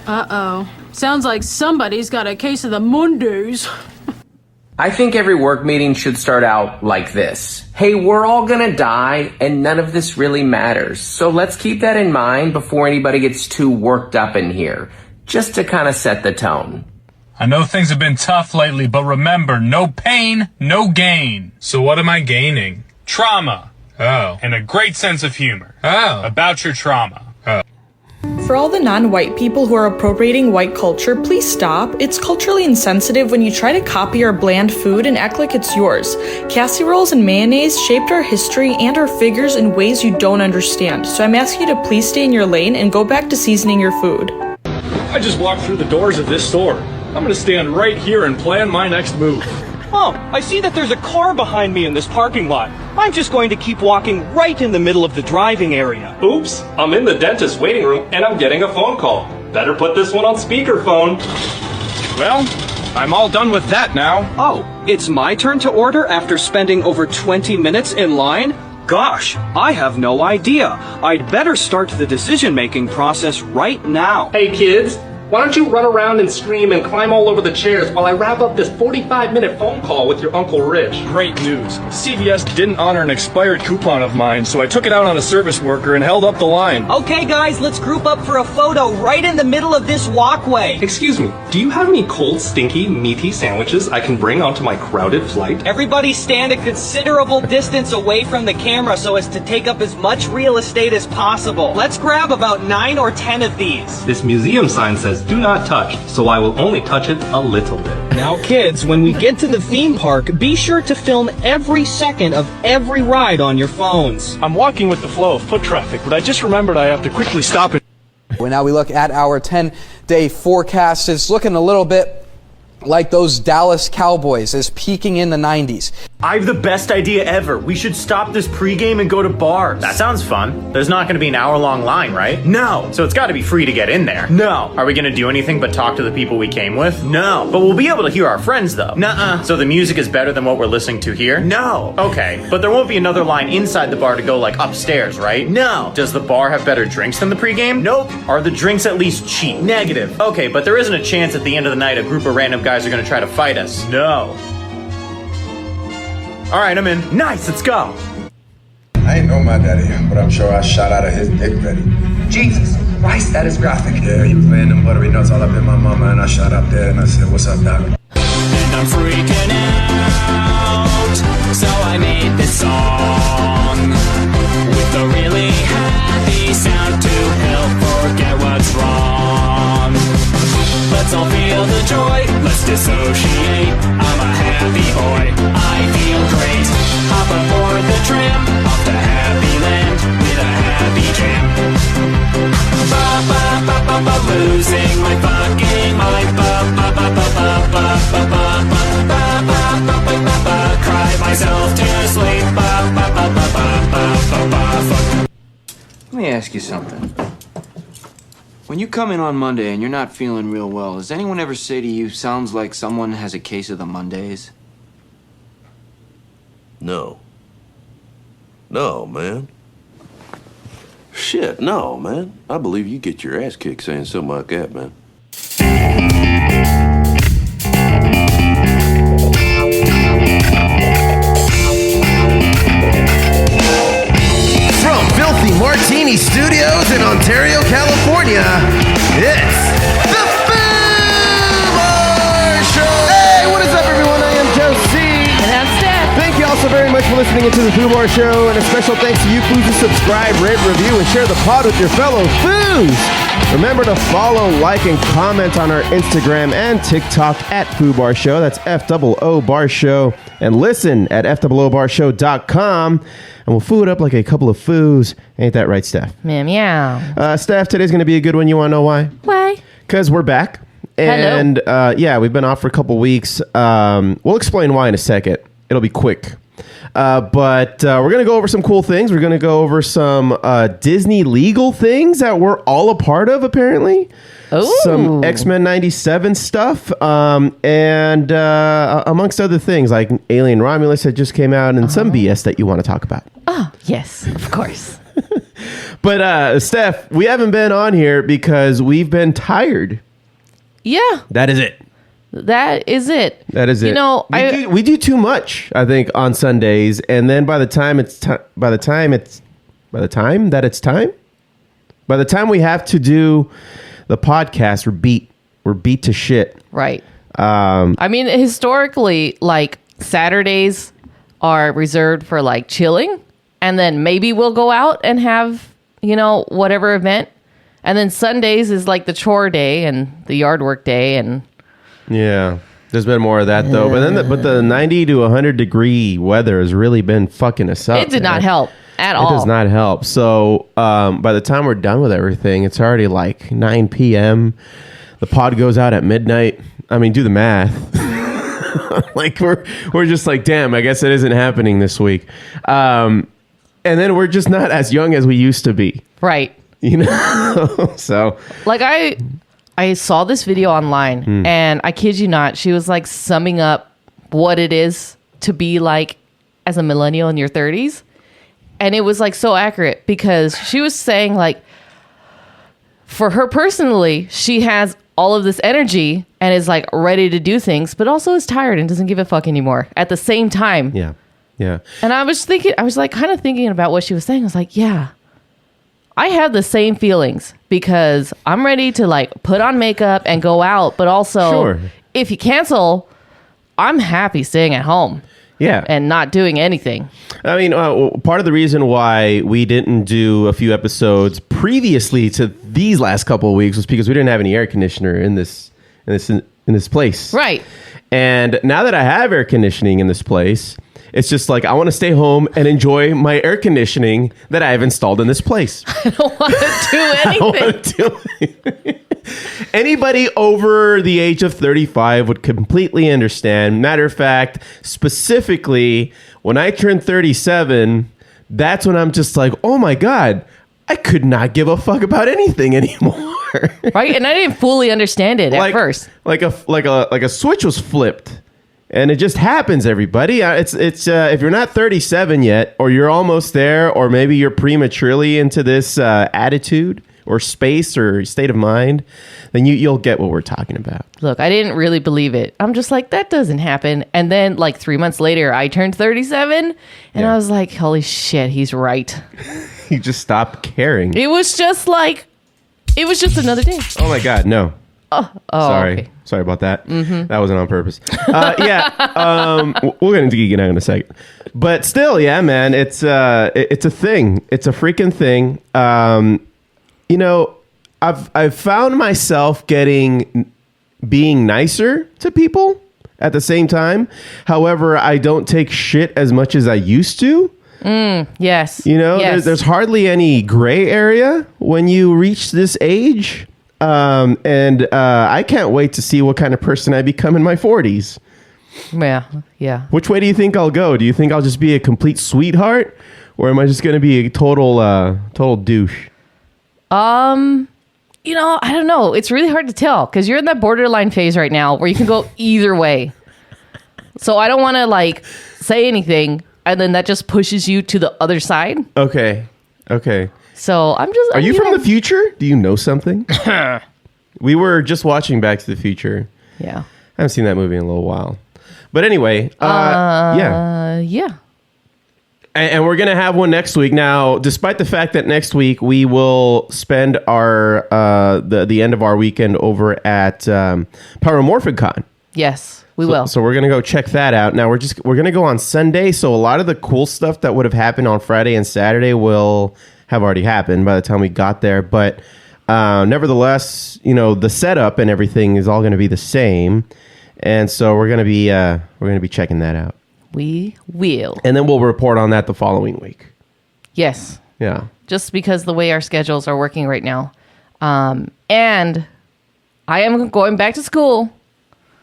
Uh-oh. Sounds like somebody's got a case of the Mondays. I think every work meeting should start out like this. Hey, we're all gonna die, and none of this really matters. So let's keep that in mind before anybody gets too worked up in here, just to kind of set the tone. I know things have been tough lately, but remember, no pain, no gain. So what am I gaining? Trauma. Oh. And a great sense of humor. Oh. About your trauma. Oh. For all the non-white people who are appropriating white culture, please stop. It's culturally insensitive when you try to copy our bland food and act like it's yours. Casseroles and mayonnaise shaped our history and our figures in ways you don't understand. So I'm asking you to please stay in your lane and go back to seasoning your food. I just walked through the doors of this store. I'm gonna stand right here and plan my next move. Oh, I see that there's a car behind me in this parking lot. I'm just going to keep walking right in the middle of the driving area. Oops, I'm in the dentist waiting room and I'm getting a phone call. Better put this one on speakerphone. Well, I'm all done with that now. Oh, it's my turn to order after spending over 20 minutes in line? Gosh, I have no idea. I'd better start the decision-making process right now. Hey kids, why don't you run around and scream and climb all over the chairs while I wrap up this 45-minute phone call with your Uncle Rich? Great news. CVS didn't honor an expired coupon of mine, so I took it out on a service worker and held up the line. Okay guys, let's group up for a photo right in the middle of this walkway. Excuse me, do you have any cold, stinky, meaty sandwiches I can bring onto my crowded flight? Everybody stand a considerable distance away from the camera so as to take up as much real estate as possible. Let's grab about 9 or 10 of these. This museum sign says do not touch, so I will only touch it a little bit. Now kids, when we get to the theme park, be sure to film every second of every ride on your phones. I'm walking with the flow of foot traffic, but I just remembered I have to quickly stop it. Well, now we look at our 10-day forecast. It's looking a little bit like those Dallas Cowboys is peaking in the 90s. I have the best idea ever. We should stop this pregame and go to bars. That sounds fun. There's not going to be an hour-long line, right? No. So it's got to be free to get in there. No. Are we going to do anything but talk to the people we came with? No. But we'll be able to hear our friends, though. Nuh-uh. So the music is better than what we're listening to here? No. Okay. But there won't be another line inside the bar to go, like, upstairs, right? No. Does the bar have better drinks than the pregame? Nope. Are the drinks at least cheap? Negative. Okay, but there isn't a chance at the end of the night a group of random guys are going to try to fight us. No. All right, I'm in. Nice, let's go. I ain't know my daddy, but I'm sure I shot out of his dick ready. Jesus Christ, that is graphic. Yeah, he was laying them buttery nuts all up in my mama, and I shot up there and I said, what's up, doc? And I'm freaking out, so I made this song with a really happy sound to help forget what's wrong. Let's all feel the joy, let's dissociate. I'm a happy boy, I feel great. Hop aboard the tram, off to happy land with a happy jam. Ba ba ba ba ba, losing my fucking mind. Ba ba ba ba ba ba ba ba ba ba ba ba ba ba. Cry myself to sleep. Ba ba ba ba ba ba ba ba. Let me ask you something. When you come in on Monday and you're not feeling real well, does anyone ever say to you, sounds like someone has a case of the Mondays? No. No, man. Shit, no, man. I believe you get your ass kicked saying something like that, man. From Filthy Martini Studios in Ontario, California, it's the Foo Bar Show! Hey, what is up, everyone? I am Josie. And I'm Steph. Thank you all so very much for listening into the Foo Bar Show, and a special thanks to you Foos who subscribe, rate, review, and share the pod with your fellow Foos. Remember to follow, like, and comment on our Instagram and TikTok at Foo Bar Show. That's FOO Bar Show. And listen at FOOBarshow.com. And we'll foo it up like a couple of foos. Ain't that right, Steph? Meow. Steph, today's going to be a good one. You want to know why? Why? Because we're back. And yeah, we've been off for a couple weeks. We'll explain why in a second. It'll be quick. But we're going to go over some cool things. We're going to go over some Disney legal things that we're all a part of, apparently. Ooh. Some X-Men 97 stuff. And amongst other things, like Alien Romulus that just came out and some BS that you want to talk about. Oh, yes, of course. But Steph, we haven't been on here because we've been tired. Yeah. That is it. That is it. That is it. You know, we do too much, I think, on Sundays, and then by the time we have to do the podcast, we're beat to shit. Right. I mean, historically, like Saturdays are reserved for like chilling, and then maybe we'll go out and have, you know, whatever event, and then Sundays is like the chore day and the yard work day, and yeah, there's been more of that though. But the 90 to 100 degree weather has really been fucking us up. it did not help at all. It does not help. So by the time we're done with everything, it's already like 9 p.m. The pod goes out at midnight. I mean, do the math. Like we're just like, damn, I guess it isn't happening this week. And then we're just not as young as we used to be. Right. You know? So like I saw this video online and I kid you not, she was like summing up what it is to be like as a millennial in your 30s. And it was like so accurate because she was saying like for her personally, she has all of this energy and is like ready to do things, but also is tired and doesn't give a fuck anymore at the same time. Yeah. Yeah. And I was like kind of thinking about what she was saying. I was like, yeah, I have the same feelings because I'm ready to like put on makeup and go out, but also Sure. if you cancel, I'm happy staying at home. Yeah. And not doing anything. I mean, part of the reason why we didn't do a few episodes previously to these last couple of weeks was because we didn't have any air conditioner in this place. Right. And now that I have air conditioning in this place, it's just like I want to stay home and enjoy my air conditioning that I have installed in this place. I don't want to do anything. I don't want to do anything. Anybody over the age of 35 would completely understand. Matter of fact, specifically, when I turned 37, that's when I'm just like, oh my God, I could not give a fuck about anything anymore. Right? And I didn't fully understand it at first. Like a switch was flipped. And it just happens, everybody. It's if you're not 37 yet, or you're almost there, or maybe you're prematurely into this attitude or space or state of mind, then you'll get what we're talking about. Look, I didn't really believe it. I'm just like, that doesn't happen. And then like 3 months later, I turned 37, and I was like, holy shit, he's right. You just stopped caring. It was just another day. Oh my God, no. Oh, sorry. okay. Sorry about that. Mm-hmm. That wasn't on purpose. We'll get into Geeking Out in a second. But still, yeah, man, it's a thing. It's a freaking thing. You know, I've found myself being nicer to people at the same time. However, I don't take shit as much as I used to. Yes. You know, yes. there's hardly any gray area when you reach this age. And I can't wait to see what kind of person I become in my 40s. Yeah. Which way do you think I'll go? Do you think I'll just be a complete sweetheart, or am I just going to be a total douche? You know, I don't know. It's really hard to tell because you're in that borderline phase right now where you can go either way. So I don't want to like say anything, and then that just pushes you to the other side. Okay. So I'm just. Are you from the future? Do you know something? We were just watching Back to the Future. Yeah. I haven't seen that movie in a little while. But anyway, yeah. And we're going to have one next week. Now, despite the fact that next week we will spend our the end of our weekend over at Paramorphicon. Yes, we will. So we're going to go check that out. Now, we're going to go on Sunday. So a lot of the cool stuff that would have happened on Friday and Saturday will have already happened by the time we got there. But nevertheless, you know, the setup and everything is all going to be the same. And so we're going to be checking that out. We will. And then we'll report on that the following week. Yes. Yeah. Just because the way our schedules are working right now. And I am going back to school.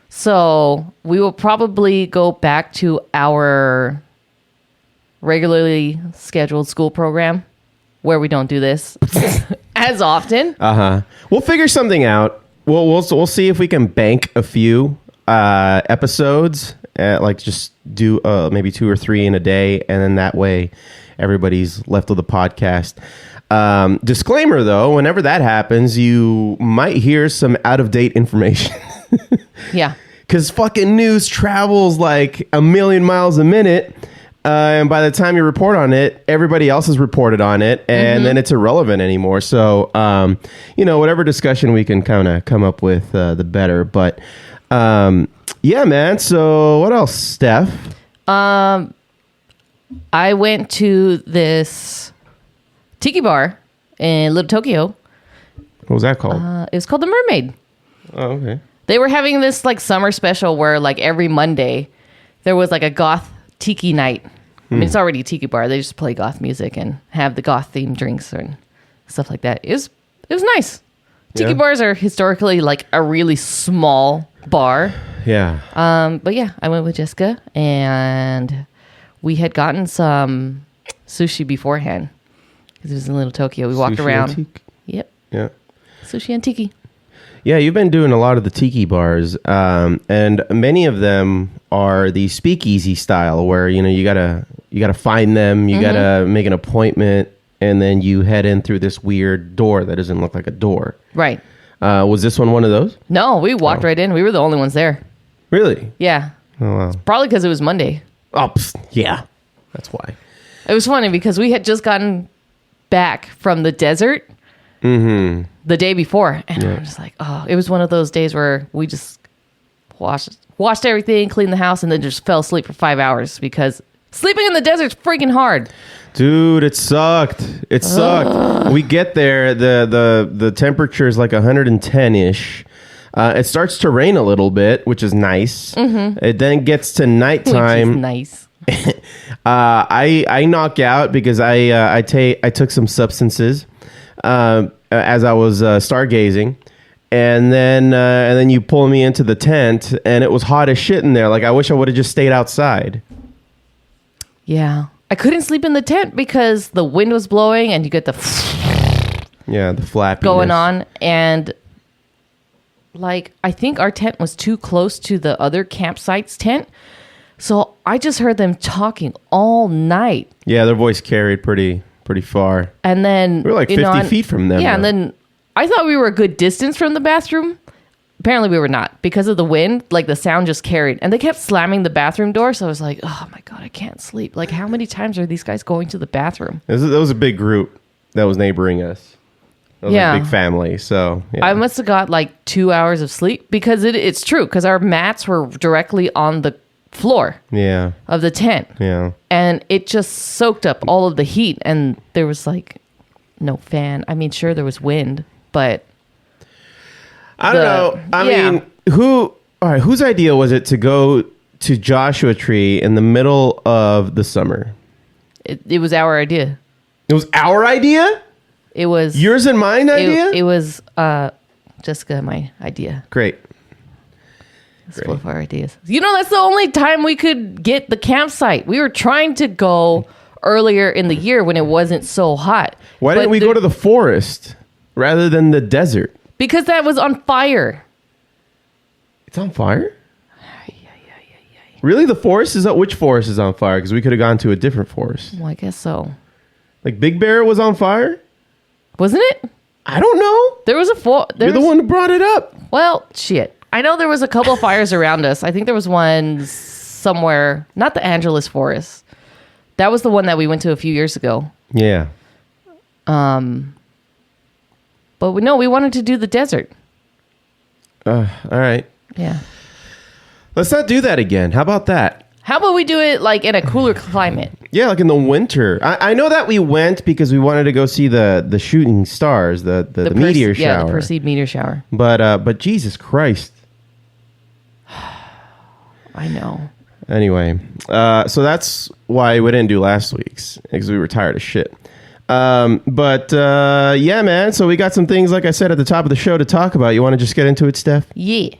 So we will probably go back to our regularly scheduled school program where we don't do this as often. We'll figure something out. We'll see if we can bank a few episodes, like just do maybe 2 or 3 in a day, and then that way everybody's left with a podcast. Disclaimer though, whenever that happens, you might hear some out-of-date information. Yeah. Because fucking news travels like a million miles a minute. And by the time you report on it, everybody else has reported on it. And then it's irrelevant anymore. So, whatever discussion we can kind of come up with, the better. But, yeah, man. So what else, Steph? I went to this Tiki Bar in Little Tokyo. What was that called? It was called The Mermaid. Oh, okay. They were having this like summer special where like every Monday there was like a goth tiki night. I mean, it's already a tiki bar. They just play goth music and have the goth themed drinks and stuff like that. It was nice. Tiki bars are historically like a really small bar. Yeah. But yeah, I went with Jessica and we had gotten some sushi beforehand because it was in Little Tokyo. We walked Sushi around. Antique? Yep. Yeah. Sushi and tiki. Yeah, you've been doing a lot of the tiki bars, and many of them are the speakeasy style, where you gotta find them, you gotta make an appointment, and then you head in through this weird door that doesn't look like a door. Right. Was this one of those? No, we walked right in. We were the only ones there. Really? Yeah. Oh wow. Probably because it was Monday. Oh yeah, that's why. It was funny because we had just gotten back from the desert the day before, and I was like, oh, it was one of those days where we just washed everything, cleaned the house, and then just fell asleep for 5 hours because sleeping in the desert's freaking hard. Dude, it sucked. It sucked. We get there, the temperature is like 110-ish. It starts to rain a little bit, which is nice. It then gets to nighttime. Which is nice. I knock out because I took some substances as I was stargazing, and then you pull me into the tent, and it was hot as shit in there. Like I wish I would have just stayed outside. Yeah, I couldn't sleep in the tent because the wind was blowing, and you get the the flappiness going on, and like I think our tent was too close to the other campsite's tent, so I just heard them talking all night. Yeah, their voice carried pretty far. And then we were like 50 feet from them. Yeah, though. and then I thought we were a good distance from the bathroom. Apparently we were not because of the wind. Like the sound just carried, and they kept slamming the bathroom door. So I was like, oh my God, I can't sleep. Like how many times are these guys going to the bathroom? That was a big group that was neighboring us. That was a big family. So yeah. I must have got like 2 hours of sleep because it's true because our mats were directly on the floor of the tent. Yeah. And it just soaked up all of the heat, and there was like no fan. I mean, sure there was wind, but I don't know. I mean, whose idea was it to go to Joshua Tree in the middle of the summer? It was our idea. It was our idea? It was yours and mine idea? It was Jessica and my idea. Great. It's full of our ideas. That's the only time we could get the campsite. We were trying to go earlier in the year when it wasn't so hot. Why didn't we go to the forest rather than the desert? Because that was on fire. It's on fire? Really? The forest is which forest is on fire? Because we could have gone to a different forest. Well, I guess so. Like Big Bear was on fire? Wasn't it? I don't know. There was You're the one who brought it up. Well, shit. I know there was a couple of fires around us. I think there was one somewhere, not the Angeles Forest. That was the one that we went to a few years ago. Yeah. But we wanted to do the desert. All right. Yeah. Let's not do that again. How about that? How about we do it like in a cooler climate? Yeah, like in the winter. I know that we went because we wanted to go see the shooting stars, the meteor shower. Yeah, the Perseid meteor shower. But Jesus Christ. I know. Anyway, so that's why we didn't do last week's, because we were tired of shit. But yeah, man. So we got some things, like I said at the top of the show, to talk about. You want to just get into it, Steph? Yeah.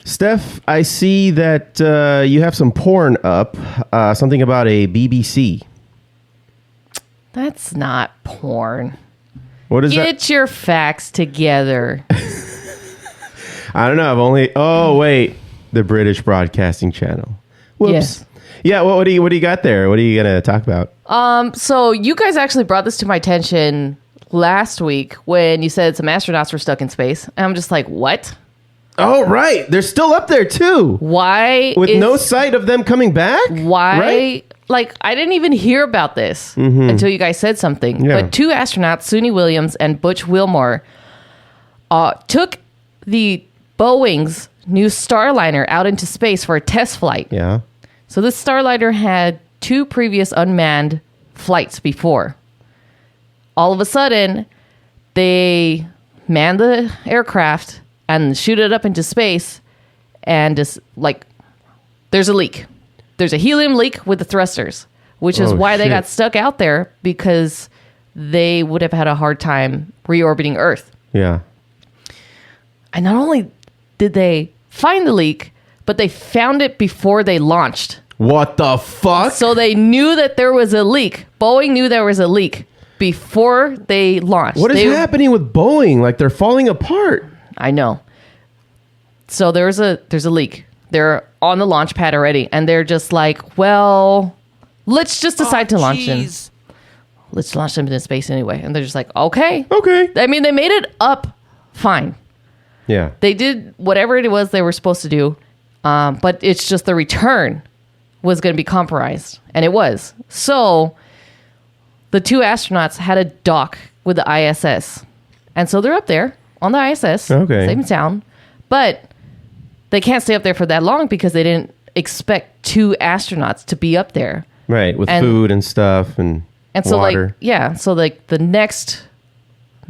Steph, I see that you have some porn up. Something about a BBC. That's not porn. What is that? Get your facts together. I don't know. I've only... Oh, wait. The British Broadcasting Channel. Whoops. Yes. Yeah, what do you got there? What are you going to talk about? So you guys actually brought this to my attention last week when you said some astronauts were stuck in space. And I'm just like, what? Oh, right. They're still up there, too. Why? With no sight of them coming back? Why? Right? Like, I didn't even hear about this until you guys said something. Yeah. But 2 astronauts, Suni Williams and Butch Wilmore, took the Boeing's new Starliner out into space for a test flight. Yeah. So this Starliner had 2 previous unmanned flights before. All of a sudden, they man the aircraft and shoot it up into space, and just like there's a leak. There's a helium leak with the thrusters, which is why they got stuck out there, because they would have had a hard time reorbiting Earth. Yeah. And not only did they find the leak, but they found it before they launched. What the fuck? So they knew that there was a leak. Boeing knew there was a leak before they launched. What is happening with Boeing? Like, they're falling apart. I know. So there's a leak. They're on the launch pad already, and they're just like, well, let's just decide to launch them. Let's launch them into space anyway. And they're just like, okay. I mean, they made it up fine. Yeah. They did whatever it was they were supposed to do, but it's just the return was going to be compromised, and it was. So the 2 astronauts had a dock with the ISS, and so they're up there on the ISS, Okay. safe and sound, but they can't stay up there for that long because they didn't expect 2 astronauts to be up there. Right, with food and stuff and so water. so the next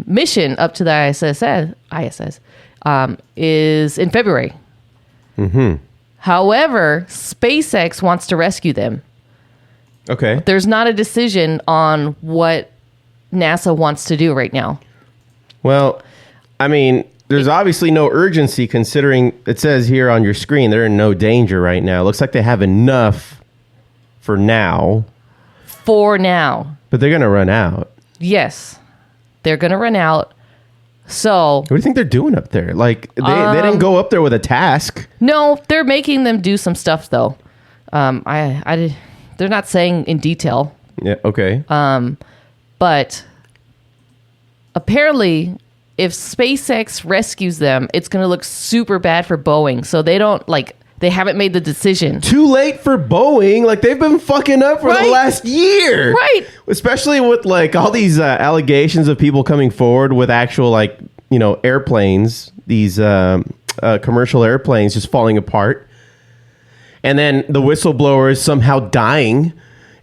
mission up to the ISS is in February. However, SpaceX wants to rescue them. Okay. There's not a decision on what NASA wants to do right now. Well, I mean, there's obviously no urgency, considering it says here on your screen they're in no danger right now. It looks like they have enough for now. For now. But they're going to run out. Yes. They're going to run out. So... What do you think they're doing up there? Like, they didn't go up there with a task. No, they're making them do some stuff, though. They're not saying in detail. Yeah, okay. But apparently, if SpaceX rescues them, it's going to look super bad for Boeing. So they don't, they haven't made the decision. Too late for Boeing. Like, they've been fucking up for the last year. Right. Especially with, all these allegations of people coming forward with actual, airplanes, these commercial airplanes just falling apart. And then the whistleblowers somehow dying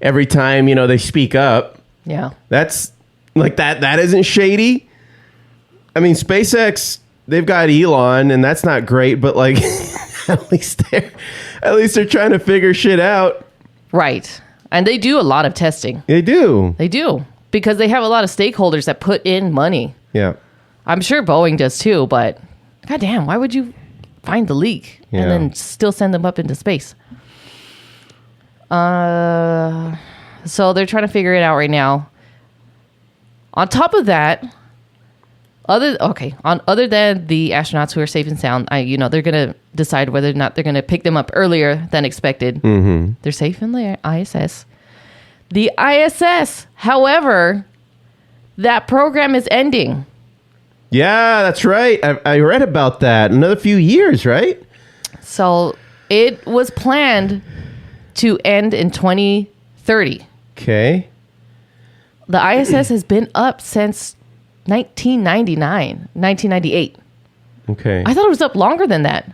every time, they speak up. Yeah. That's, that isn't shady. I mean, SpaceX, they've got Elon, and that's not great, but, at least they're trying to figure shit out. Right. And they do a lot of testing. They do. They do. Because they have a lot of stakeholders that put in money. Yeah. I'm sure Boeing does too, but goddamn, why would you find the leak and then still send them up into space? So they're trying to figure it out right now. On top of that, other than the astronauts who are safe and sound, they're gonna decide whether or not they're gonna pick them up earlier than expected. Mm-hmm. They're safe in the ISS. The ISS, however, that program is ending. Yeah, that's right. I read about that. Another few years, right? So it was planned to end in 2030. Okay. The ISS has been up since 1998. Okay. I thought it was up longer than that,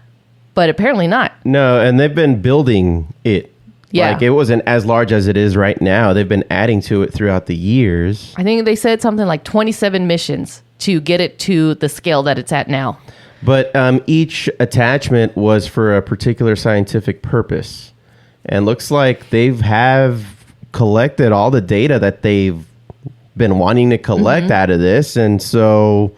but apparently not. No, and they've been building it. Yeah. It wasn't as large as it is right now. They've been adding to it throughout the years. I think they said something like 27 missions to get it to the scale that it's at now. But each attachment was for a particular scientific purpose. And looks like have collected all the data that they've been wanting to collect out of this. And so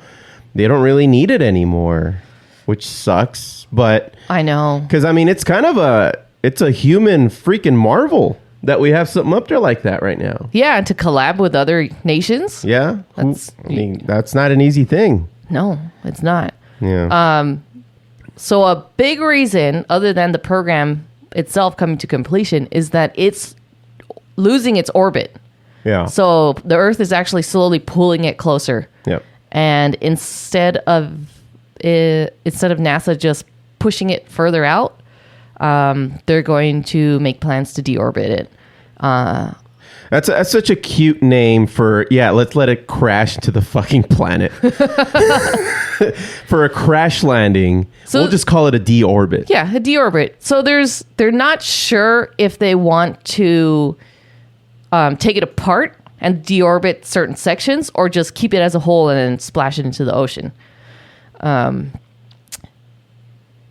they don't really need it anymore. which sucks. But I know, because I mean, it's kind of it's a human freaking marvel that we have something up there like that right now. Yeah, and to collab with other nations. Yeah, that's not an easy thing. No, it's not. Yeah. So a big reason, other than the program itself coming to completion, is that it's losing its orbit. Yeah. So the Earth is actually slowly pulling it closer. Yep. And instead of NASA just pushing it further out, they're going to make plans to deorbit it. That's such a cute name for, let's let it crash into the fucking planet. For a crash landing, we'll just call it a deorbit. Yeah, a deorbit. So they're not sure if they want to take it apart and deorbit certain sections or just keep it as a whole and then splash it into the ocean.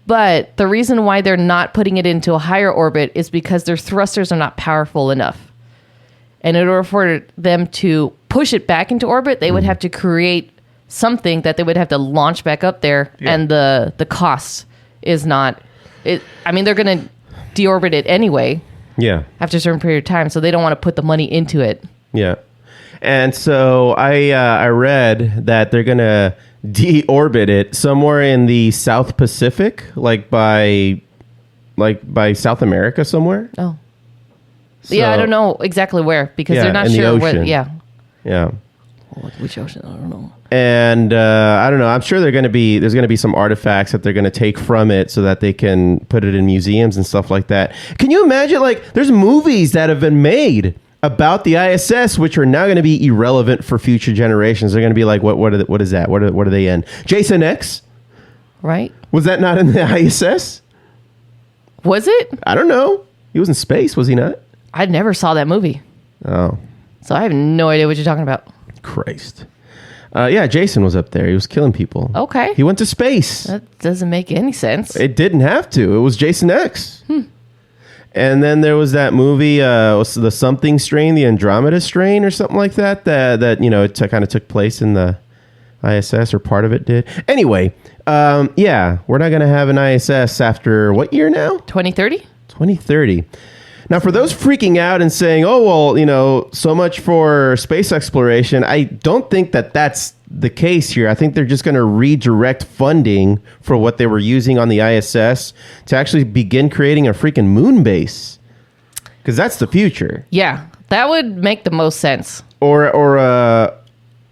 But the reason why they're not putting it into a higher orbit is because their thrusters are not powerful enough. And in order for them to push it back into orbit, they would have to create something that they would have to launch back up there. Yeah. And the cost is not... I mean, they're going to deorbit it anyway. Yeah. After a certain period of time. So they don't want to put the money into it. Yeah. And so I read that they're going to deorbit it somewhere in the South Pacific, like by South America somewhere. Oh. So, yeah, I don't know exactly where because they're not sure where. Yeah. Yeah. Which ocean? I don't know. And I don't know. I'm sure there's going to be some artifacts that they're going to take from it so that they can put it in museums and stuff like that. Can you imagine? Like, there's movies that have been made about the ISS, which are now going to be irrelevant for future generations. They're going to be like, what is that? What are they in? Jason X? Right. Was that not in the ISS? Was it? I don't know. He was in space, was he not? I never saw that movie. Oh. So I have no idea what you're talking about. Christ. Yeah, Jason was up there. He was killing people. Okay. He went to space. That doesn't make any sense. It didn't have to. It was Jason X. And then there was that movie, the something strain, the Andromeda strain or something like that, it kind of took place in the ISS, or part of it did. Anyway, we're not going to have an ISS after what year now? 2030? 2030. Now, for those freaking out and saying, oh, well, so much for space exploration, I don't think that that's the case here. I think they're just going to redirect funding for what they were using on the ISS to actually begin creating a freaking moon base. Because that's the future. Yeah, that would make the most sense. Or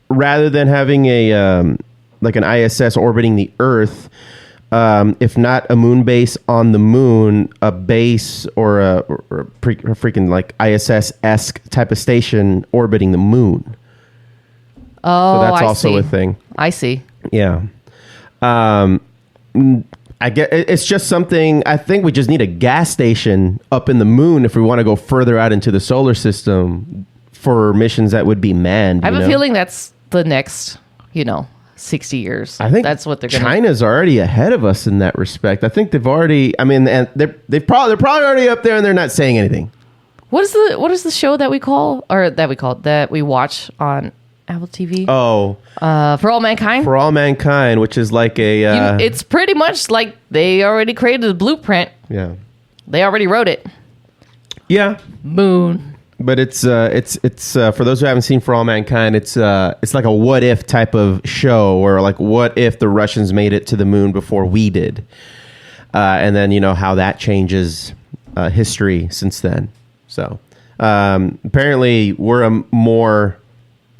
rather than having an ISS orbiting the Earth, if not a moon base on the moon, a base or a freaking like ISS-esque type of station orbiting the moon. Oh, so that's I also see. a thing. I see. Yeah. I get it's just something. I think we just need a gas station up in the moon if we want to go further out into the solar system for missions that would be manned. I have a feeling that's the next, 60 years. I think that's what they're going to. China's already ahead of us in that respect. I think they've already. I mean, and they're probably already up there, and they're not saying anything. What is the show that we watch on Apple TV? Oh, For All Mankind. For All Mankind, which is like a. It's pretty much like they already created the blueprint. Yeah. They already wrote it. Yeah. Moon. But it's for those who haven't seen For All Mankind, it's like a what if type of show, or like what if the Russians made it to the moon before we did, and then how that changes history since then. So apparently we're a more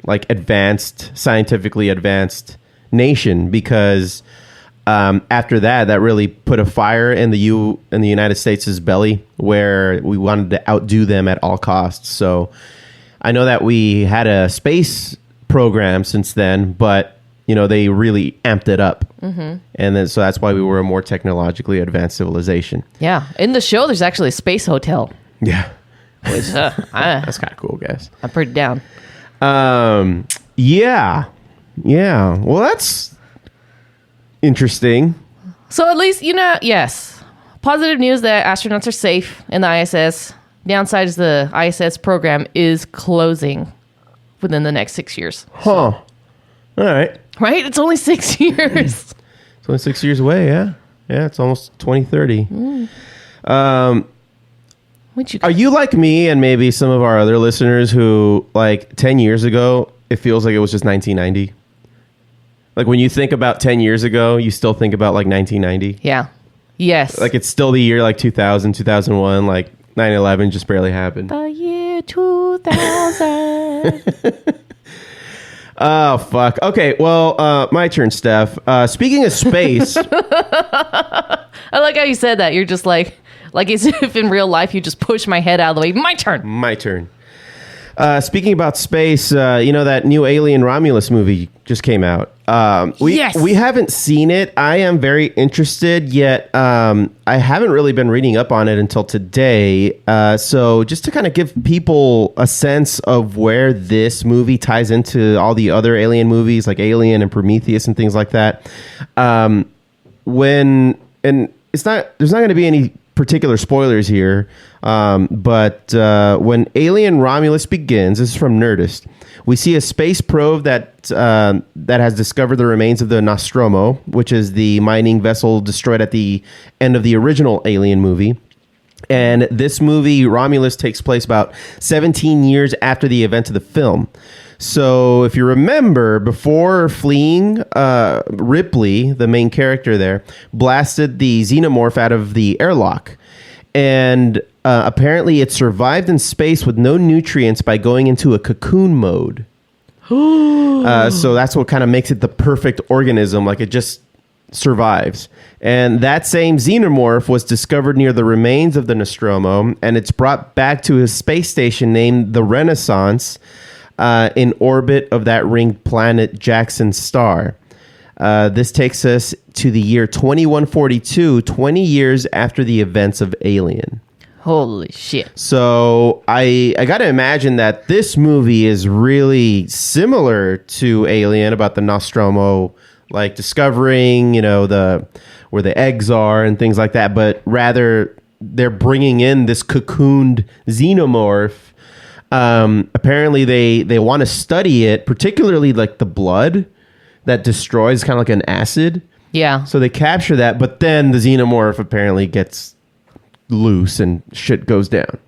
like scientifically advanced nation because after that really put a fire in the United States' belly where we wanted to outdo them at all costs. So I know that we had a space program since then, but they really amped it up. Mm-hmm. And then so that's why we were a more technologically advanced civilization. Yeah. In the show, there's actually a space hotel. Yeah. Which, that's kind of cool, guys. I'm pretty down. Yeah. Well, that's interesting. So at least, yes. Positive news that astronauts are safe in the ISS. Downside is the ISS program is closing within the next 6 years. Huh. All right. Right? It's only 6 years. It's only 6 years away, yeah. Yeah, it's almost 2030. Are you like me and maybe some of our other listeners who, like, 10 years ago, it feels like it was just 1990? Like, when you think about 10 years ago, you still think about, like, 1990? Yeah. Yes. Like, it's still the year, like, 2000, 2001, like, 9/11 just barely happened. The year 2000. Oh, fuck. Okay, well, my turn, Steph. Speaking of space... I like how you said that. You're just like as if in real life you just push my head out of the way. My turn. My turn. Speaking about space, you know that new Alien Romulus movie just came out. Yes. We haven't seen it. I am very interested, yet I haven't really been reading up on it until today. So just to kind of give people a sense of where this movie ties into all the other Alien movies, like Alien and Prometheus and things like that. There's not going to be any particular spoilers here, but when Alien Romulus begins, this is from Nerdist, we see a space probe that has discovered the remains of the Nostromo, which is the mining vessel destroyed at the end of the original Alien movie. And this movie, Romulus, takes place about 17 years after the events of the film. So if you remember, before fleeing, Ripley, the main character there, blasted the xenomorph out of the airlock. And apparently it survived in space with no nutrients by going into a cocoon mode. So that's what kind of makes it the perfect organism. Like, it just survives. And that same xenomorph was discovered near the remains of the Nostromo, and it's brought back to a space station named the Renaissance, in orbit of that ringed planet Jackson Star. This takes us to the year 2142, 20 years after the events of Alien. Holy shit. So I got to imagine that this movie is really similar to Alien, about the Nostromo, like discovering, where the eggs are and things like that, but rather they're bringing in this cocooned xenomorph. Apparently they want to study it, particularly like the blood that destroys, kind of like an acid. Yeah. So they capture that, but then the xenomorph apparently gets loose and shit goes down.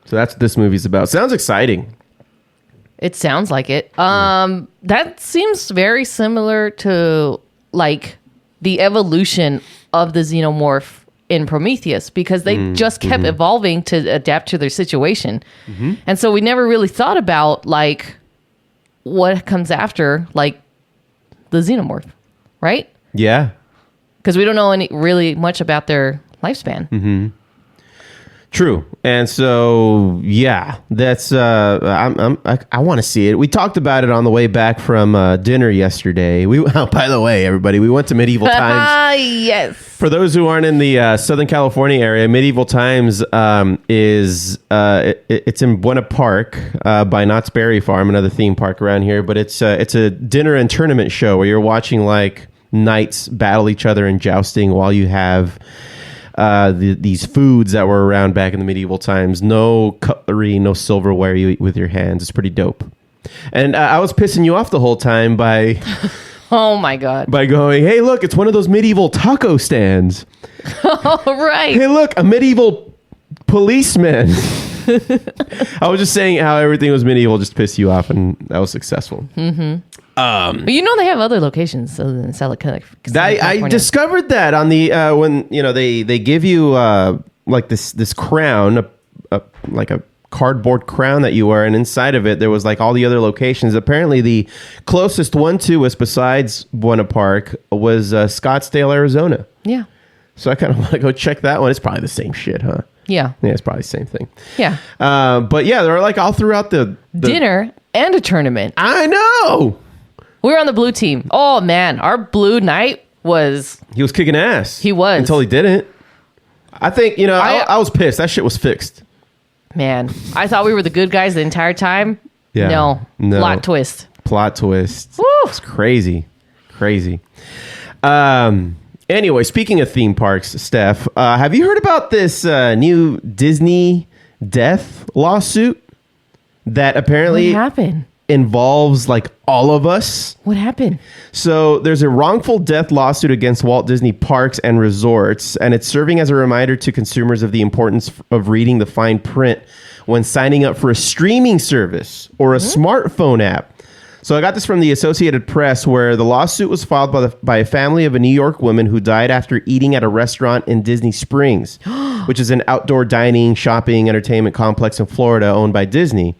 So that's what this movie's about. Sounds exciting. It sounds like it. That seems very similar to like the evolution of the xenomorph in Prometheus, because they just kept evolving to adapt to their situation. And so we never really thought about like what comes after like the xenomorph, right? Yeah. Because we don't know really much about their lifespan. True. And so, yeah, that's, I want to see it. We talked about it on the way back from dinner yesterday. By the way, everybody, we went to Medieval Times. Yes. For those who aren't in the Southern California area, Medieval Times it's in Buena Park by Knott's Berry Farm, another theme park around here. But it's a dinner and tournament show where you're watching like knights battle each other in jousting while you have these foods that were around back in the medieval times. No cutlery, no silverware. You eat with your hands. It's pretty dope. And I was pissing you off the whole time by... Oh my God. By going, hey, look, it's one of those medieval taco stands. Oh, right. Hey, look, a medieval policeman. I was just saying how everything was medieval just to piss you off, and that was successful. But you know they have other locations other than California. I discovered that on the when they give you like this crown, like a cardboard crown that you wear, and inside of it there was like all the other locations. Apparently the closest one to us besides Buena Park was Scottsdale, Arizona. Yeah. So I kind of want to go check that one. It's probably the same shit, huh? Yeah. Yeah, it's probably the same thing. Yeah. But yeah, they're like all throughout the dinner and a tournament. I know. We were on the blue team. Oh man, our blue knight was... He was kicking ass. He was. Until he didn't. I think, I was pissed. That shit was fixed. Man, I thought we were the good guys the entire time. Yeah. No. Plot twist. Plot twist. Woo! It's crazy. Crazy. Anyway, speaking of theme parks, Steph, have you heard about this new Disney death lawsuit that apparently... What happened? involves like all of us. What happened? So there's a wrongful death lawsuit against Walt Disney Parks and Resorts, and it's serving as a reminder to consumers of the importance of reading the fine print when signing up for a streaming service or a smartphone app. So I got this from the Associated Press, where the lawsuit was filed by a family of a New York woman who died after eating at a restaurant in Disney Springs, which is an outdoor dining, shopping, entertainment complex in Florida owned by Disney.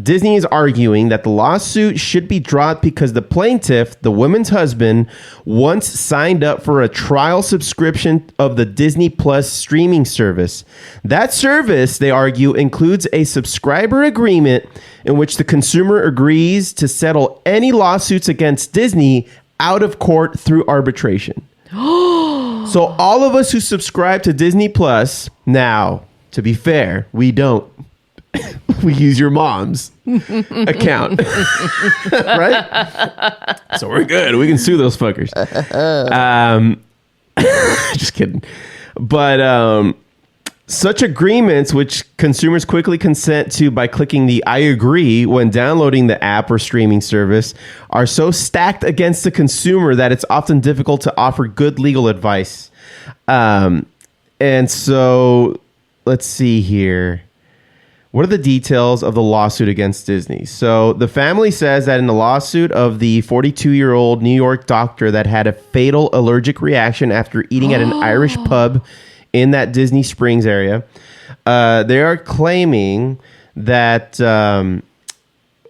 Disney is arguing that the lawsuit should be dropped because the plaintiff, the woman's husband, once signed up for a trial subscription of the Disney Plus streaming service. That service, they argue, includes a subscriber agreement in which the consumer agrees to settle any lawsuits against Disney out of court through arbitration. So all of us who subscribe to Disney Plus, now, to be fair, we don't. We use your mom's account. Right? So we're good. We can sue those fuckers. Just kidding. But such agreements, which consumers quickly consent to by clicking the I agree when downloading the app or streaming service, are so stacked against the consumer that it's often difficult to offer good legal advice. And so let's see here. What are the details of the lawsuit against Disney? So the family says that in the lawsuit of the 42-year-old New York doctor that had a fatal allergic reaction after eating at an Irish pub in that Disney Springs area, they are claiming that,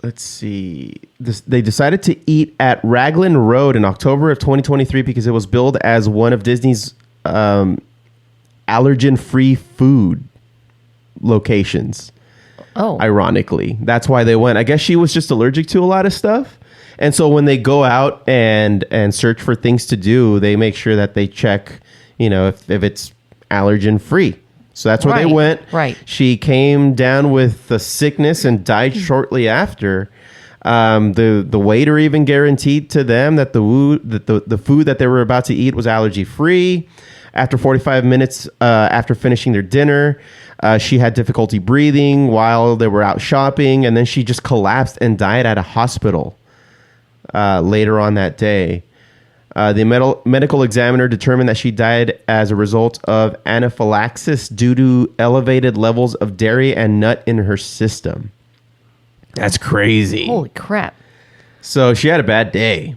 let's see, they decided to eat at Raglan Road in October of 2023 because it was billed as one of Disney's allergen-free food locations. Oh. Ironically, that's why they went. I guess she was just allergic to a lot of stuff. And so when they go out and search for things to do, they make sure that they check, if it's allergen free. So that's where they went. Right. She came down with the sickness and died shortly after. The waiter even guaranteed to them that the food that they were about to eat was allergy free. After 45 minutes after finishing their dinner, she had difficulty breathing while they were out shopping, and then she just collapsed and died at a hospital later on that day. The medical examiner determined that she died as a result of anaphylaxis due to elevated levels of dairy and nut in her system. That's crazy. Holy crap. So she had a bad day.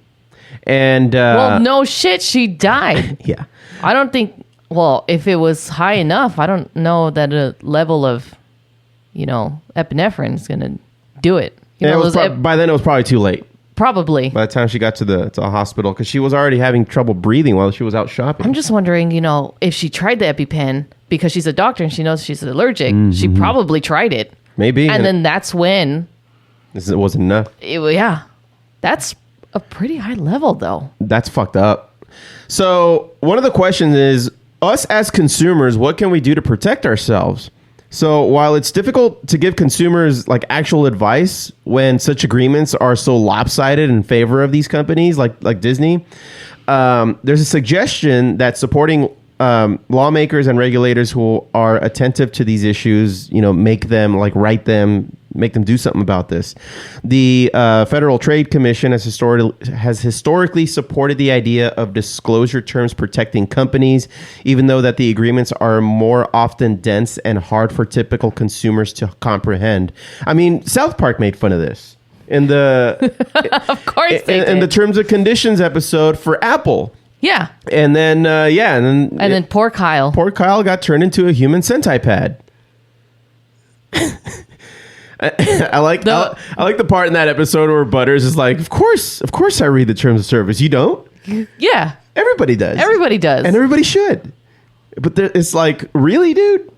And well, no shit, she died. Yeah. I don't think, well, if it was high enough, I don't know that a level of, epinephrine is going to do it. By then it was probably too late. Probably. By the time she got to the hospital, because she was already having trouble breathing while she was out shopping. I'm just wondering, if she tried the EpiPen, because she's a doctor and she knows she's allergic, she probably tried it. Maybe. And then that's when... It wasn't enough. Yeah. That's a pretty high level, though. That's fucked up. So one of the questions is, us as consumers, what can we do to protect ourselves? So while it's difficult to give consumers like actual advice when such agreements are so lopsided in favor of these companies like Disney, there's a suggestion that supporting lawmakers and regulators who are attentive to these issues, make them make them do something about this. The Federal Trade Commission has historically supported the idea of disclosure terms protecting companies, even though that the agreements are more often dense and hard for typical consumers to comprehend. I mean, South Park made fun of this in the of course they did. In the terms and conditions episode for Apple. Yeah. And then and then poor Kyle. Poor Kyle got turned into a human Sentai pad. I like the part in that episode where Butters is like, of course I read the terms of service. You don't? Yeah. Everybody does. Everybody does. And everybody should. But it's like, really, dude?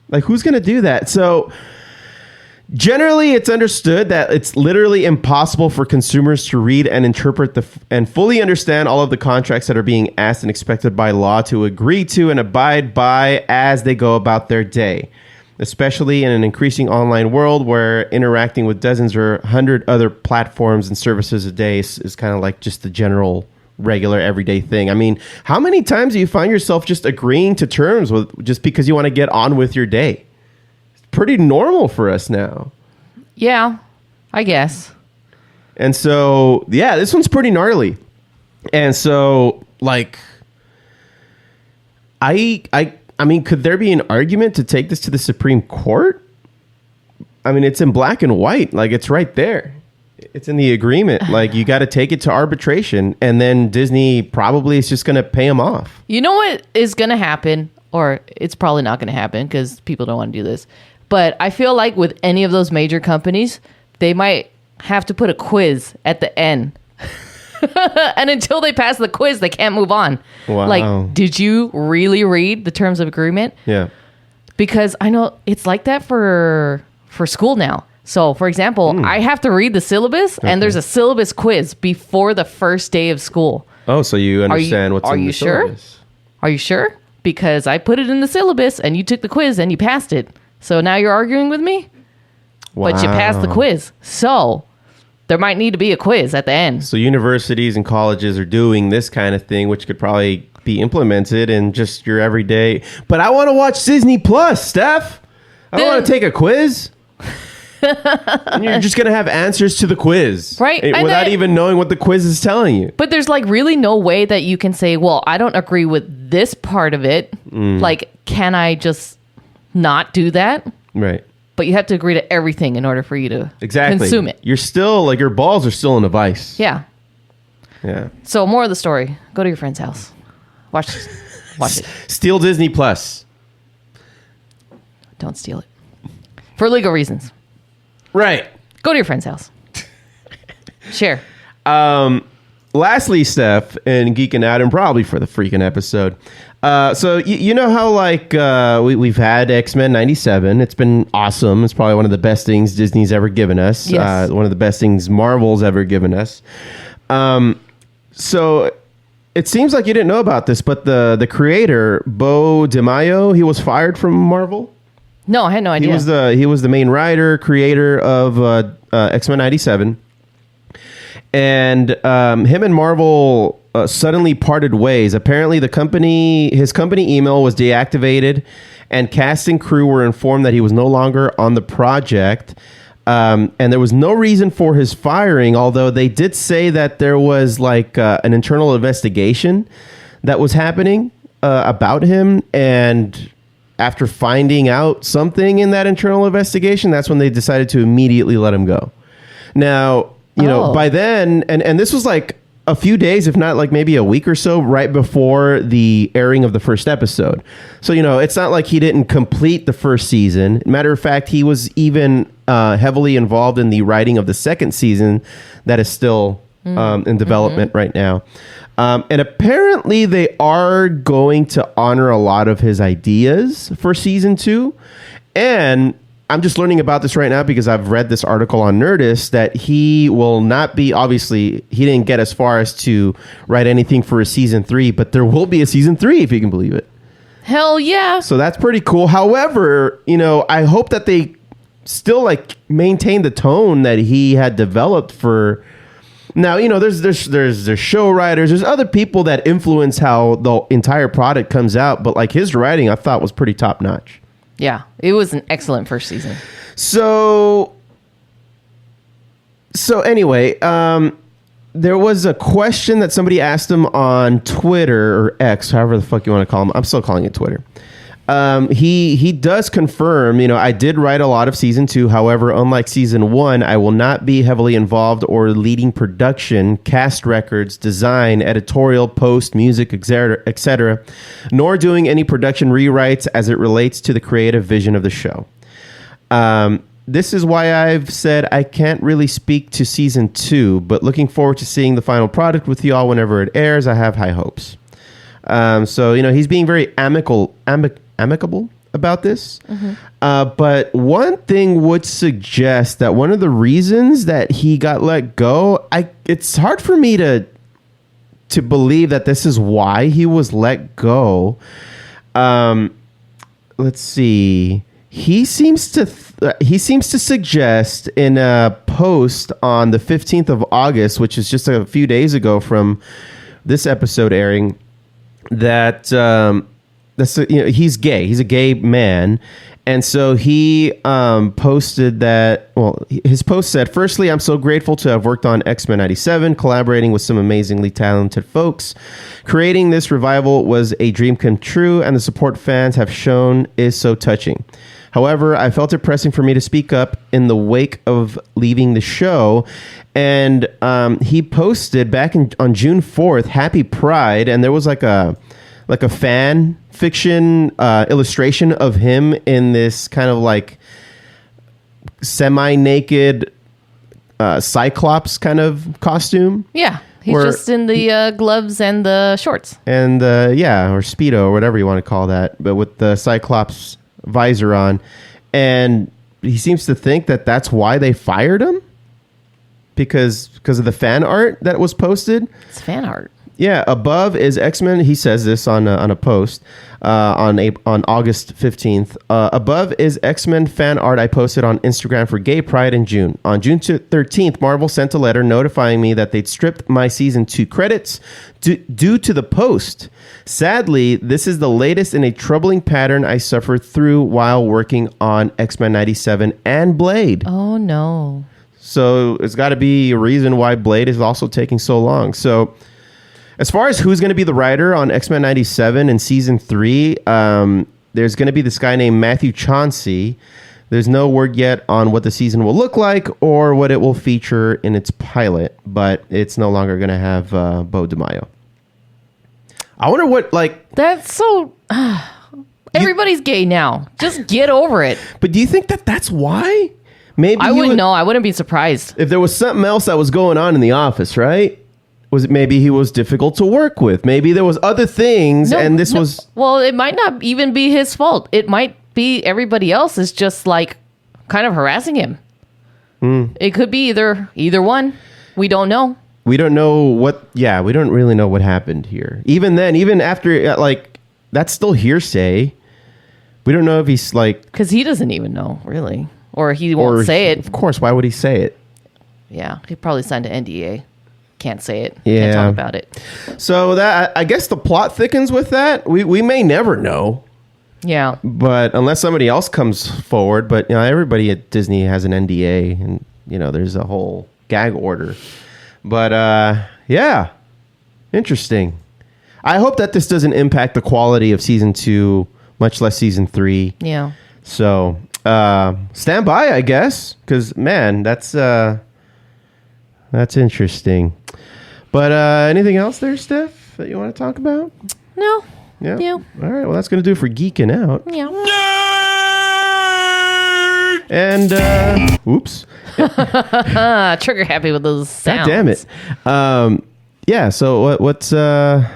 Like, who's going to do that? So generally, it's understood that it's literally impossible for consumers to read and interpret and fully understand all of the contracts that are being asked and expected by law to agree to and abide by as they go about their day, especially in an increasing online world where interacting with dozens or 100 other platforms and services a day is kind of like just the general, regular, everyday thing. I mean, how many times do you find yourself just agreeing to terms with just because you want to get on with your day? Pretty normal for us now. Yeah. I guess. And so, yeah, this one's pretty gnarly. And so, like, I mean, could there be an argument to take this to the Supreme Court? I mean, it's in black and white. Like, it's right there. It's in the agreement. Like, you got to take it to arbitration, and then Disney probably is just going to pay them off. You know what is going to happen? Or it's probably not going to happen because people don't want to do this. But I feel like with any of those major companies, they might have to put a quiz at the end. And until they pass the quiz, they can't move on. Wow. Like, did you really read the terms of agreement? Yeah. Because I know it's like that for school now. So, for example, I have to read the syllabus, and there's a syllabus quiz before the first day of school. Oh, so you understand what's in the syllabus. Are you sure? Because I put it in the syllabus, and you took the quiz, and you passed it. So now you're arguing with me? Wow. But you passed the quiz. So there might need to be a quiz at the end. So universities and colleges are doing this kind of thing, which could probably be implemented in just your everyday. But I want to watch Disney Plus, Steph. I don't want to take a quiz. And you're just going to have answers to the quiz. Right. Without even knowing what the quiz is telling you. But there's like really no way that you can say, well, I don't agree with this part of it. Like, can I just not do that? Right. But you have to agree to everything in order for you to consume it. You're still, like, your balls are still in a vice. Yeah. Yeah. So more of the story. Go to your friend's house. Watch it. Steal Disney Plus. Don't steal it. For legal reasons. Right. Go to your friend's house. Share. Lastly, Steph, and Geeking Out, and probably for the freaking episode. So you know how, like, we've had X-Men 97. It's been awesome. It's probably one of the best things Disney's ever given us. Yes. One of the best things Marvel's ever given us. So it seems like you didn't know about this, but the creator, Beau DeMayo, he was fired from Marvel. No, I had no idea. He was the main writer, creator of X-Men 97. And him and Marvel suddenly parted ways. Apparently, his company email was deactivated, and cast and crew were informed that he was no longer on the project. And there was no reason for his firing, although they did say that there was like an internal investigation that was happening about him. And after finding out something in that internal investigation, that's when they decided to immediately let him go. Now, you know, by then, and this was like a few days, if not like maybe a week or so, right before the airing of the first episode. So, you know, it's not like he didn't complete the first season. Matter of fact, he was even heavily involved in the writing of the second season that is still in development right now. And apparently they are going to honor a lot of his ideas for season 2. And I'm just learning about this right now because I've read this article on Nerdist that he will not be, obviously, he didn't get as far as to write anything for a season 3, but there will be a season 3 if you can believe it. Hell yeah. So that's pretty cool. However, you know, I hope that they still like maintain the tone that he had developed for. Now, you know, there's show writers, there's other people that influence how the entire product comes out, but like his writing, I thought was pretty top notch. Yeah, it was an excellent first season. So anyway, there was a question that somebody asked him on Twitter or X, however the fuck you want to call him. I'm still calling it Twitter. He does confirm, you know, I did write a lot of season 2. However, unlike season 1, I will not be heavily involved or leading production, cast records, design, editorial, post, music, etc., nor doing any production rewrites as it relates to the creative vision of the show. This is why I've said I can't really speak to season 2, but looking forward to seeing the final product with y'all whenever it airs. I have high hopes. So, you know, he's being very amicable about this. But one thing would suggest that one of the reasons that he got let go, it's hard for me to believe that this is why he was let go. Let's see. He seems to suggest in a post on the 15th of August, which is just a few days ago from this episode airing, that you know, he's gay. He's a gay man, And so he posted that, well, his post said, firstly, I'm so grateful to have worked on X-Men 97, collaborating with some amazingly talented folks. Creating this revival was a dream come true, and the support fans have shown is so touching. However, I felt it pressing for me to speak up in the wake of leaving the show. And he posted back on June 4th, Happy Pride, and there was like a fan fiction illustration of him in this kind of like semi-naked Cyclops kind of costume. Yeah, he's just in the gloves and the shorts. And or Speedo or whatever you want to call that, but with the Cyclops visor on. And he seems to think that that's why they fired him, because of the fan art that was posted. It's fan art. Yeah, above is X-Men. He says this on a post on August 15th. Above is X-Men fan art I posted on Instagram for Gay Pride in June. On June 13th, Marvel sent a letter notifying me that they'd stripped my season 2 credits due to the post. Sadly, this is the latest in a troubling pattern I suffered through while working on X-Men 97 and Blade. Oh, no. So it's got to be a reason why Blade is also taking so long. So as far as who's going to be the writer on X-Men 97 in season 3, there's going to be this guy named Matthew Chauncey. There's no word yet on what the season will look like or what it will feature in its pilot, but it's no longer going to have Beau DeMayo. I wonder what, like... That's so... everybody's gay now. Just get over it. But do you think that that's why? Maybe I wouldn't know. I wouldn't be surprised. If there was something else that was going on in the office, right? Was it maybe he was difficult to work with? Maybe there was other things, and this was... Well, it might not even be his fault. It might be everybody else is just like kind of harassing him. It could be either one. We don't know. We don't know what... Yeah, we don't really know what happened here. Even then, even after, like, that's still hearsay. We don't know if he's like... Because he doesn't even know, really. Or he won't say it. Of course, why would he say it? Yeah, he probably signed an NDA. Can't say it. Yeah. Can't talk about it. So that, I guess the plot thickens with that. We may never know. Yeah. But unless somebody else comes forward. But, you know, everybody at Disney has an NDA. And, you know, there's a whole gag order. But, yeah. Interesting. I hope that this doesn't impact the quality of season 2, much less season 3. Yeah. So, stand by, I guess. Because, man, that's interesting. But anything else there, Steph, that you want to talk about? No. Yeah. Yeah. All right. Well, that's going to do it for Geeking Out. Yeah. And, oops. Trigger happy with those sounds. God damn it. Yeah. So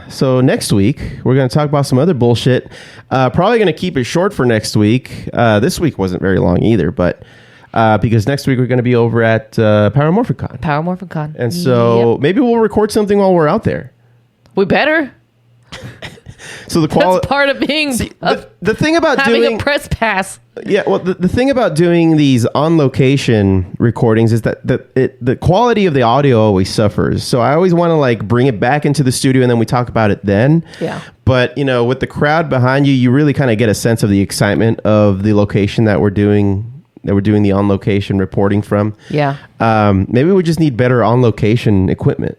so next week we're going to talk about some other bullshit. Probably going to keep it short for next week. This week wasn't very long either, but because next week we're going to be over at Paramorphicon. And so maybe we'll record something while we're out there. We better. So the quality... That's part of being... the thing about having doing... a press pass. Yeah, well, the thing about doing these on-location recordings is that the quality of the audio always suffers. So I always want to like bring it back into the studio and then we talk about it then. Yeah. But, you know, with the crowd behind you, you really kind of get a sense of the excitement of the location that we're doing the on-location reporting from. Yeah. Maybe we just need better on-location equipment.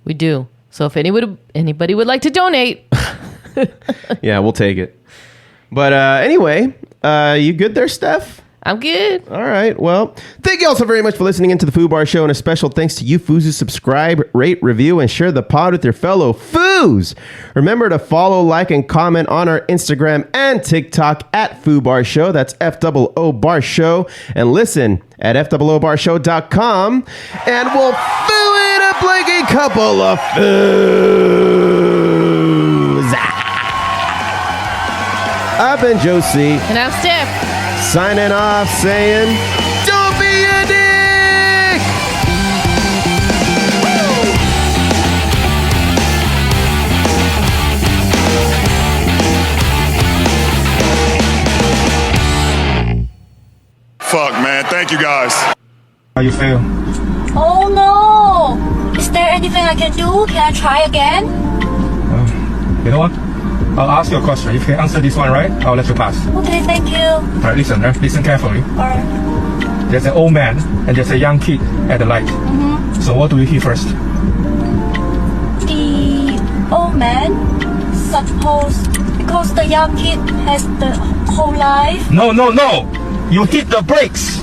We do. So if anybody would like to donate... Yeah, we'll take it. But anyway, you good there, Steph? I'm good. All right. Well, thank you all so very much for listening into the Foo Bar Show, and a special thanks to you Foos who subscribe, rate, review, and share the pod with your fellow Foos. Remember to follow, like, and comment on our Instagram and TikTok at Foo Bar Show. That's FOO Bar Show. And listen at FOOBarshow.com, and we'll foo it up like a couple of Foos. I've been Josie. And I'm Steph. Signing off saying, don't be a dick! Fuck, man. Thank you guys. How you feel? Oh no! Is there anything I can do? Can I try again? You know what? I'll ask you a question. If you can answer this one right, I'll let you pass. Okay, thank you. Alright, listen, listen carefully. Alright. There's an old man and there's a young kid at the light. So what do you hear first? The old man, suppose, because the young kid has the whole life. No. You hit the brakes.